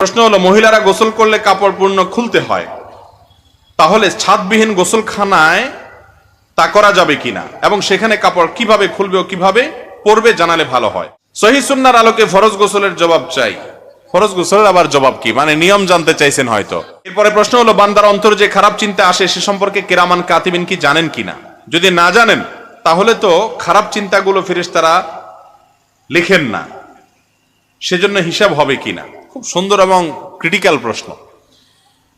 প্রশ্ন হলো, মহিলারা গোসল করলে কাপড় পূর্ণ খুলতে হয়, তাহলে ছাদবিহীন গোসলখানায় তা করা যাবে কিনা এবং সেখানে কাপড় কিভাবে খুলবে ও কিভাবে পরবে জানালে ভালো হয়। সহিহ সুন্নাহর আলোকে ফরজ গোসলের জবাব চাই। ফরজ গোসলের আবার জবাব কি, মানে নিয়ম জানতে চাইছেন হয়তো। এরপরে প্রশ্ন হলো, বান্দার অন্তর যে খারাপ চিন্তা আসে সে সম্পর্কে কিরামান কাতিবিন কি জানেন কিনা। যদি না জানেন তাহলে তো খারাপ চিন্তাগুলো ফেরেশতারা লিখেন না, সেজন্য হিসাব হবে কিনা। খুব সুন্দর এবং ক্রিটিক্যাল প্রশ্ন।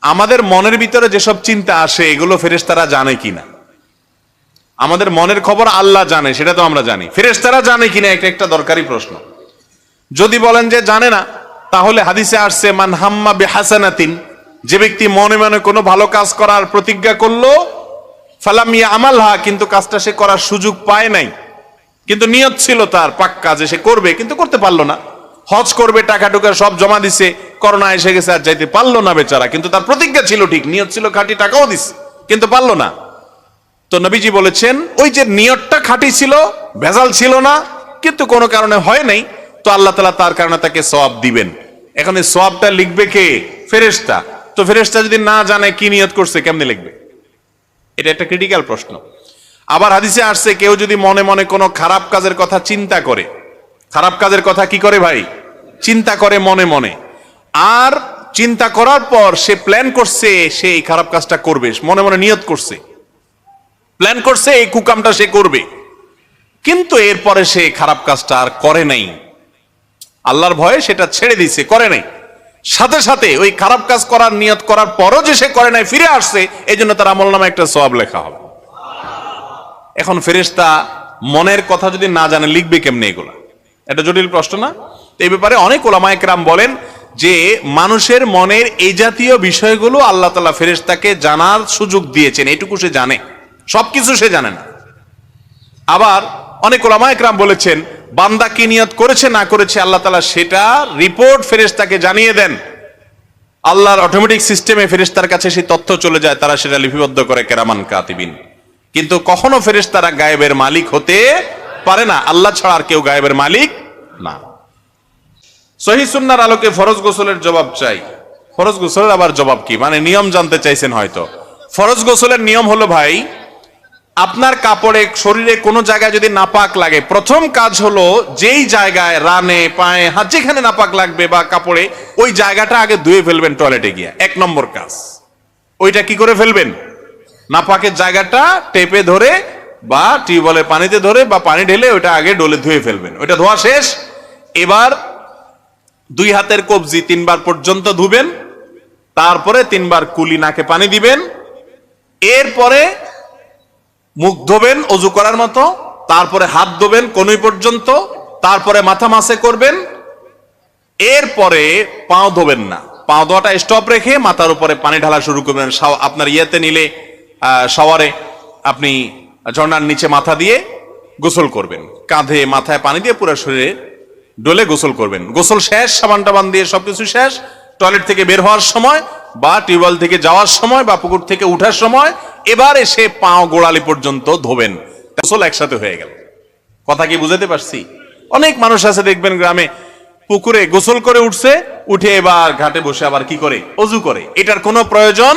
আমাদের মনের ভিতরে যেসব চিন্তা আসে এগুলো ফেরেশতারা জানে কিনা। আমাদের মনের খবর আল্লাহ জানে, সেটা তো আমরা জানি, ফেরেশতারা জানে কিনা এটা একটা দরকারি প্রশ্ন। যদি বলেন যে জানে না, তাহলে হাদিসে আসছে, মান হাম্মা বিহাসানাতিন, যে ব্যক্তি মনে মনে কোনো ভালো কাজ করার প্রতিজ্ঞা করলো, ফালাম ইয়ামালহা, কিন্তু কাজটা সে করার সুযোগ পায় নাই, কিন্তু নিয়ত ছিল তার পাক্কা যে সে করবে, কিন্তু করতে পারলো না। হজ করবে, টাকা টুকা সব জমা দিছে, করোনা এসে গেছে, আর যাইতে পারলো না বেচারা, কিন্তু তার প্রতিজ্ঞা ছিল ঠিক, নিয়ত ছিল খাঁটি, টাকাও দিচ্ছে, কিন্তু পারলো না। তো নবীজি বলেছেন, ওই যে নিয়তটা খাঁটি ছিল, ভেজাল ছিল না, কিন্তু কোনো কারণে হয় নাই, তো আল্লাহ তাআলা তার কারণে তাকে সওয়াব দিবেন। এখন এই সওয়াবটা লিখবে কে? ফেরেশতা। তো ফেরেশতা যদি না জানে কি নিয়ত করছে, কেমনে লিখবে? এটা একটা ক্রিটিক্যাল প্রশ্ন। আবার হাদিসে আসছে, কেউ যদি মনে মনে কোনো খারাপ কাজের কথা চিন্তা করে, খারাপ কাজের কথা কি করে ভাই? চিন্তা করে মনে মনে, আর চিন্তা করার পর সে প্ল্যান করছে সে এই খারাপ কাজটা করবে, মনে মনে নিয়ত করছে, প্ল্যান করছে এই কুকামটা সে করবে, কিন্তু এরপরে সে খারাপ কাজটা আর করে নাই, আল্লাহর ভয়ে সেটা ছেড়ে দিছে, করে নাই, সাথে সাথে ওই খারাপ কাজ করার নিয়ত করার পরও যে সে করে নাই, ফিরে আসছে, এই জন্য তার আমলনামায় একটা সওয়াব লেখা হবে। এখন ফেরেশতা মনের কথা যদি না জানে লিখবে কেমনে এগুলা? এটা জটিল প্রশ্ন না? এই ব্যাপারে অনেক উলামায়ে কেরাম বলেন যে মানুষের মনের এই জাতীয় বিষয়গুলো আল্লাহ তাআলা ফেরেশতাকে জানার সুযোগ দিয়েছেন, এটুকু সে জানে, সবকিছু সে জানে না। আবার অনেক উলামায়ে কেরাম বলেছেন, বান্দা কি নিয়ত করেছে না করেছে আল্লাহ তাআলা সেটা রিপোর্ট ফেরেশতাকে জানিয়ে দেন। আল্লাহর অটোমেটিক সিস্টেমে ফেরেশতার কাছে সেই তথ্য চলে যায়, তারা সেটা লিপিবদ্ধ করে কিরামান কাতিবিন। কিন্তু কখনো ফেরেশতারা গায়েবের মালিক হতে পারে না, আল্লাহ ছাড়া আর কেউ গায়েবের মালিক না। সহিহ সুন্নাহর আলোকে ফরজ গোসলের জবাব চাই। ফরজ গোসলের আবার জবাব কি, মানে নিয়ম জানতে চাইছেন হয়তো। ফরজ গোসলের নিয়ম হলো ভাই, আপনার কাপড়ে শরীরে কোনো জায়গায় যদি নাপাক লাগে, প্রথম কাজ হলো যেই জায়গায় রানে পায়ে হাত যেখানে নাপাক লাগবে বা কাপড়ে, ওই জায়গাটা আগে ধুয়ে ফেলবেন টয়লেটে গিয়ে, এক নম্বর কাজ। ওইটা কি করে ফেলবেন? নাপাকের জায়গাটা টেপে ধরে বা টিউবওয়েলের পানিতে ধরে বা পানি ঢেলে ওইটা আগে ডলে ধুয়ে ফেলবেন। ওইটা ধোয়া শেষ, এবার দুই হাতের কবজি 3 বার পর্যন্ত ধুবেন, তারপরে 3 বার কুলি নাকে পানি দিবেন, এরপরে মুখ ধোবেন অজু করার মতো, তারপরে হাত ধোবেন কনুই পর্যন্ত, তারপরে মাথা মাসে করবেন, এরপরে পাও ধোবেন না, পাও ধোয়াটা স্টপ রেখে মাথার উপরে পানি ঢালা শুরু করবেন। আপনার ইয়েতে নিলে শাওয়ারে আপনি ঝর্ণার নিচে মাথা দিয়ে গোসল করবেন, কাঁধে মাথায় পানি দিয়ে পুরো শরীরে ডলে গোসল করবেন। গোসল শেষ, সাবান টাবান দিয়ে সবকিছু শেষ, টয়লেট থেকে বের হওয়ার সময় বা টিউবওয়েল থেকে যাওয়ার সময় বা পুকুর থেকে উঠার সময় এবার এসে পাও গোড়ালি পর্যন্ত ধোবেন। গোসল একসাথে হয়ে গেল। কথা কি বুঝাতে পারছি? অনেক মানুষ আছে দেখবেন গ্রামে, পুকুরে গোসল করে উঠছে, উঠে এবার ঘাটে বসে আবার কি করে? অজু করে। এটার কোনো প্রয়োজন?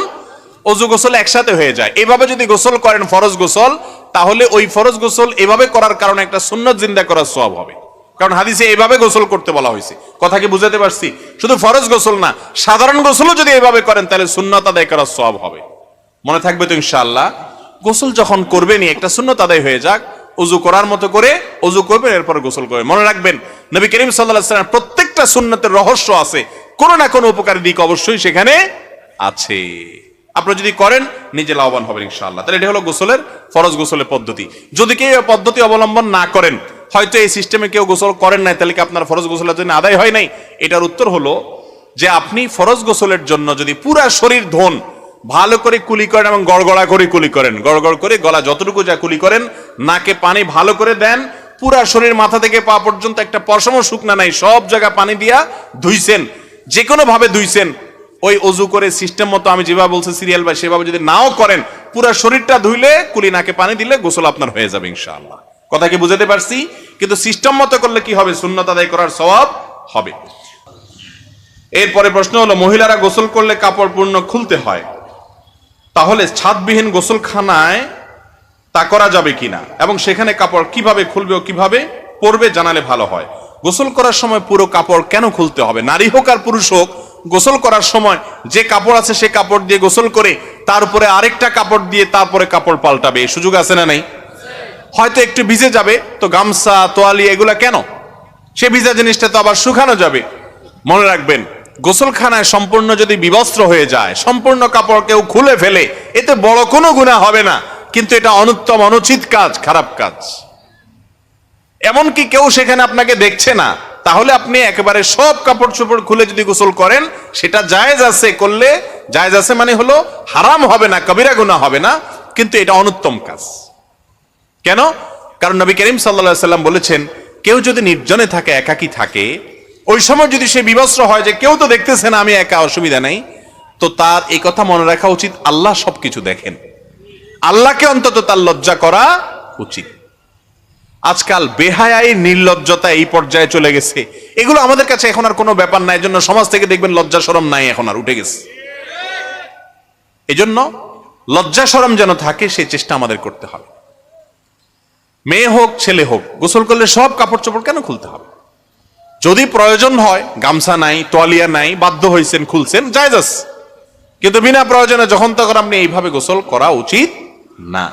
অজু গোসল একসাথে হয়ে যায়। এভাবে যদি গোসল করেন ফরজ গোসল, তাহলে ওই ফরজ গোসল এভাবে করার কারণে একটা সুন্নাত জিন্দা করার সওয়াব হবে, কারণ হাদিসে এইভাবে গোসল করতে বলা হয়েছে। কথা কি বুঝাতে পারছি? শুধু ফরজ গোসল না, সাধারণ গোসলও যদি এইভাবে করেন তাহলে সুন্নাত আদায় করার সওয়াব হবে। মনে থাকবে তো ইনশাআল্লাহ? গোসল যখন করবেনই একটা সুন্নাত আদায় হয়ে যাক, অজু করার মতো করে অজু করবেন, এরপর গোসল করবেন। মনে রাখবেন, নবী করিম সাল্লাল্লাহু আলাইহি ওয়াসাল্লাম প্রত্যেকটা সুন্নাতের রহস্য আছে, কোনো না কোনো উপকারী দিক অবশ্যই সেখানে আছে। আপনারা যদি করেন নিজে লাভবান হবেন ইনশাআল্লাহ। তাহলে এটা হলো গোসলের, ফরজ গোসলের পদ্ধতি। যদি কেউ এই পদ্ধতি অবলম্বন না করেন, হয়তো এই সিস্টেমে কেউ গোসল করেন নাই, তাহলে কি আপনার ফরজ গোসলের জন্য আদায় হয় নাই? এটার উত্তর হলো যে আপনি ফরজ গোসলের জন্য যদি পুরা শরীর ধোন, ভালো করে কুলি করেন এবং গড়গড়া করে কুলি করেন, গড়গড় করে গলা যতটুকু যা কুলি করেন, নাকে পানি ভালো করে দেন, পুরা শরীর মাথা থেকে পা পর্যন্ত একটা পশমও শুকনা নাই, সব জায়গা পানি দিয়া ধুইছেন, যে কোনো ভাবে ধুইছেন, ওই অজু করে সিস্টেম মতো আমি যেভাবে বলছি সিরিয়াল বা সেভাবে যদি নাও করেন, পুরা শরীরটা ধুইলে কুলি নাকে পানি দিলে গোসল আপনার হয়ে যাবে ইনশাআল্লাহ। কথা কি বুঝাতে পারছি? কিন্তু সিস্টেম মতো করলে কি হবে? সুন্নাত আদায় করার সওয়াব হবে। এরপরে প্রশ্ন হলো, মহিলারা গোসল করলে কাপড় পূর্ণ খুলতে হয়, তাহলে ছাদবিহীন গোসলখানায় তা করা যাবে কিনা এবং সেখানে কাপড় কিভাবে খুলবে ও কিভাবে পরবে জানালে ভালো হয়। গোসল করার সময় পুরো কাপড় কেন খুলতে হবে? নারী হোক আর পুরুষ হোক, গোসল করার সময় যে কাপড় আছে সে কাপড় দিয়ে গোসল করে তার উপরে আরেকটা কাপড় দিয়ে তারপরে কাপড় পাল্টাবে, এই সুযোগ আছে না নেই? হয়তো একটু ভিজে যাবে, তো গামছা তোয়ালি এগুলা কেন? সে ভিজা জিনিসটা তো আবার শুকানো যাবে। মনে রাখবেন, গোসলখানায় সম্পূর্ণ যদি বিবস্ত্র হয়ে যায়, সম্পূর্ণ কাপড় কেউ খুলে ফেলে, এতে বড় কোনো গুনাহ হবে না, কিন্তু এটা অনুত্তম, অনুচিত কাজ, খারাপ কাজ। এমনকি কেউ সেখানে আপনাকে দেখছে না, তাহলে আপনি একেবারে সব কাপড় চোপড় খুলে যদি গোসল করেন, সেটা জায়েজ আছে, করলে জায়েজ আছে মানে হলো হারাম হবে না, কবিরা গুনাহ হবে না, কিন্তু এটা অনুত্তম কাজ। কেন? কারণ নবী করিম সাল্লাল্লাহু আলাইহি সাল্লাম বলেছেন, কেউ যদি নির্জনে থাকে, একাকী থাকে, ওই সময় যদি সে বিবস্ত্র হয় যে কেউ তো দেখতেছে না, আমি একা, অসুবিধা নেই, তো তার এই কথা মনে রাখা উচিত, আল্লাহ সবকিছু দেখেন, আল্লাহকে অন্তত তার লজ্জা করা উচিত। আজকাল বেহায়াই, নির্লজ্জতা এই পর্যায়ে চলে গেছে, এগুলো আমাদের কাছে এখন আর কোনো ব্যাপার নাই। এজন্য সমাজ থেকে দেখবেন লজ্জা শরম নাই, এখন আর উঠে গেছে। এজন্য লজ্জা শরম যেন থাকে, সেই চেষ্টা আমাদের করতে হবে। মেয়ে হোক ছেলে হোক, গোসল করলে সব কাপড় চোপড় কেন খুলতে হবে? যদি প্রয়োজন হয়, গামছা নাই, তোয়ালিয়া নাই, বাধ্য হয়েছেন, খুলছেন, জায়েজ আছে, কিন্তু বিনা প্রয়োজনে যখন তখন আপনি এইভাবে গোসল করা উচিত না।